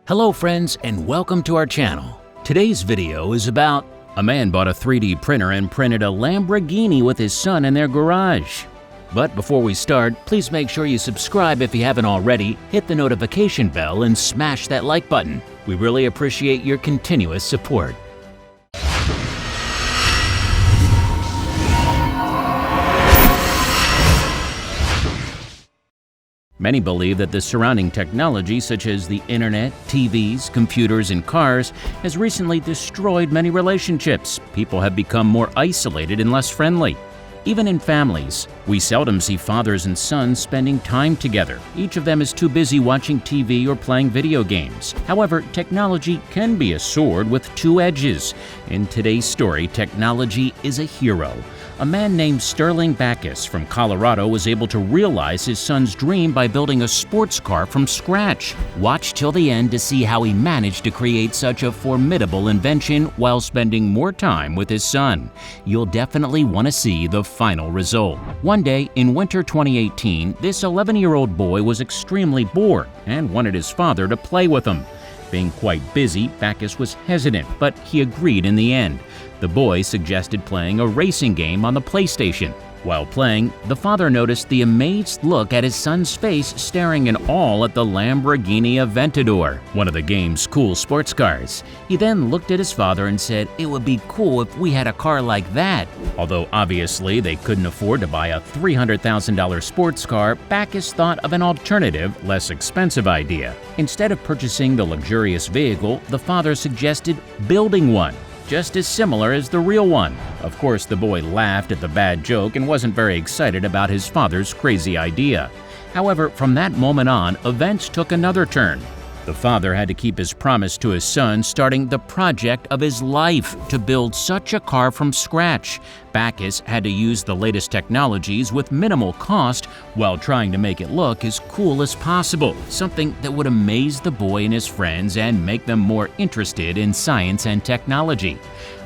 Hello friends and welcome to our channel. Today's video is about a man bought a 3D printer and printed a Lamborghini with his son in their garage. But before we start, please make sure you subscribe if you haven't already, hit the notification bell and smash that like button. We really appreciate your continuous support. Many believe that the surrounding technology such as the internet, TVs, computers, and cars has recently destroyed many relationships. People have become more isolated and less friendly. Even in families, we seldom see fathers and sons spending time together. Each of them is too busy watching TV or playing video games. However, technology can be a sword with two edges. In today's story, technology is a hero. A man named Sterling Backus from Colorado was able to realize his son's dream by building a sports car from scratch. Watch till the end to see how he managed to create such a formidable invention while spending more time with his son. You'll definitely want to see the final result. One day in winter 2018, this 11-year-old boy was extremely bored and wanted his father to play with him. Being quite busy, Backus was hesitant, but he agreed in the end. The boy suggested playing a racing game on the PlayStation. While playing, the father noticed the amazed look at his son's face staring in awe at the Lamborghini Aventador, one of the game's cool sports cars. He then looked at his father and said, "It would be cool if we had a car like that." Although obviously they couldn't afford to buy a $300,000 sports car, Backus thought of an alternative, less expensive idea. Instead of purchasing the luxurious vehicle, the father suggested building one, just as similar as the real one. Of course, the boy laughed at the bad joke and wasn't very excited about his father's crazy idea. However, from that moment on, events took another turn. The father had to keep his promise to his son, starting the project of his life to build such a car from scratch. Backus had to use the latest technologies with minimal cost while trying to make it look as cool as possible, something that would amaze the boy and his friends and make them more interested in science and technology.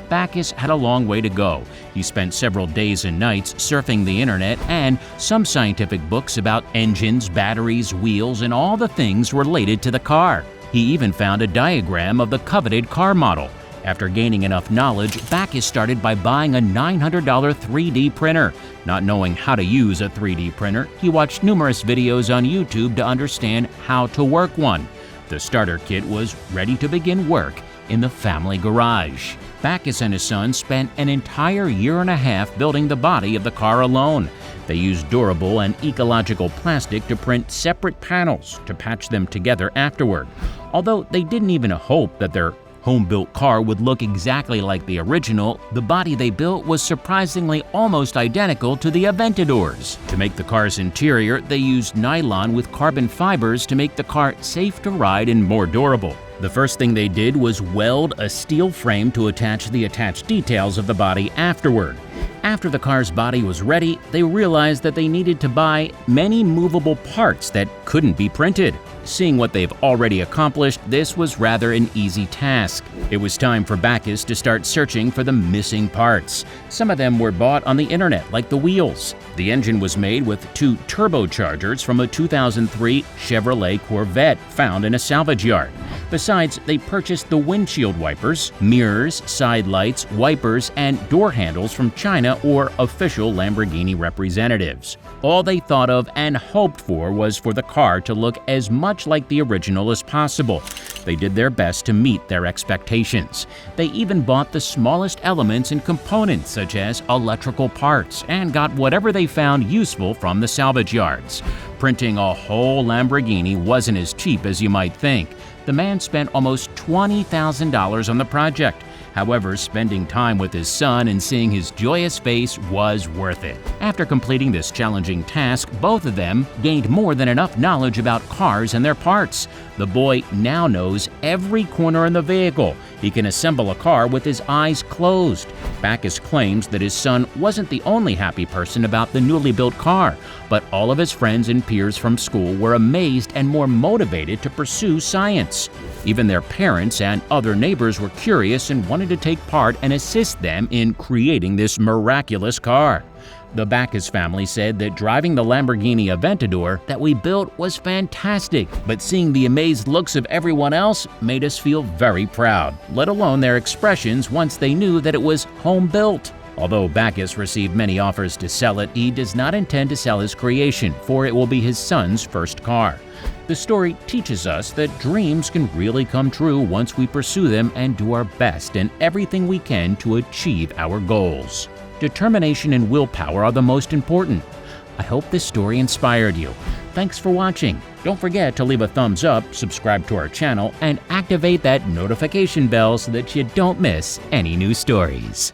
Backus had a long way to go. He spent several days and nights surfing the internet and some scientific books about engines, batteries, wheels, and all the things related to the car. He even found a diagram of the coveted car model. After gaining enough knowledge, Backus started by buying a $900 3D printer. Not knowing how to use a 3D printer, he watched numerous videos on YouTube to understand how to work one. The starter kit was ready to begin work in the family garage. Backus and his son spent an entire year and a half building the body of the car alone. They used durable and ecological plastic to print separate panels to patch them together afterward. Although they didn't even hope that their home-built car would look exactly like the original, the body they built was surprisingly almost identical to the Aventador's. To make the car's interior, they used nylon with carbon fibers to make the car safe to ride and more durable. The first thing they did was weld a steel frame to attach the attached details of the body afterward. After the car's body was ready, they realized that they needed to buy many movable parts that couldn't be printed. Seeing what they've already accomplished, this was rather an easy task. It was time for Backus to start searching for the missing parts. Some of them were bought on the internet, like the wheels. The engine was made with two turbochargers from a 2003 Chevrolet Corvette found in a salvage yard. Besides, they purchased the windshield wipers, mirrors, side lights, wipers, and door handles from China or official Lamborghini representatives. All they thought of and hoped for was for the car to look as much like the original as possible. They did their best to meet their expectations. They even bought the smallest elements and components such as electrical parts and got whatever they found useful from the salvage yards. Printing a whole Lamborghini wasn't as cheap as you might think. The man spent almost $20,000 on the project. However, spending time with his son and seeing his joyous face was worth it. After completing this challenging task, both of them gained more than enough knowledge about cars and their parts. The boy now knows every corner in the vehicle. He can assemble a car with his eyes closed. Backus claims that his son wasn't the only happy person about the newly built car, but all of his friends and peers from school were amazed and more motivated to pursue science. Even their parents and other neighbors were curious and wanted to take part and assist them in creating this miraculous car. The Backus family said that driving the Lamborghini Aventador that we built was fantastic, but seeing the amazed looks of everyone else made us feel very proud, let alone their expressions once they knew that it was home-built. Although Backus received many offers to sell it, he does not intend to sell his creation, for it will be his son's first car. The story teaches us that dreams can really come true once we pursue them and do our best and everything we can to achieve our goals. Determination and willpower are the most important. I hope this story inspired you. Thanks for watching. Don't forget to leave a thumbs up, subscribe to our channel, and activate that notification bell so that you don't miss any new stories.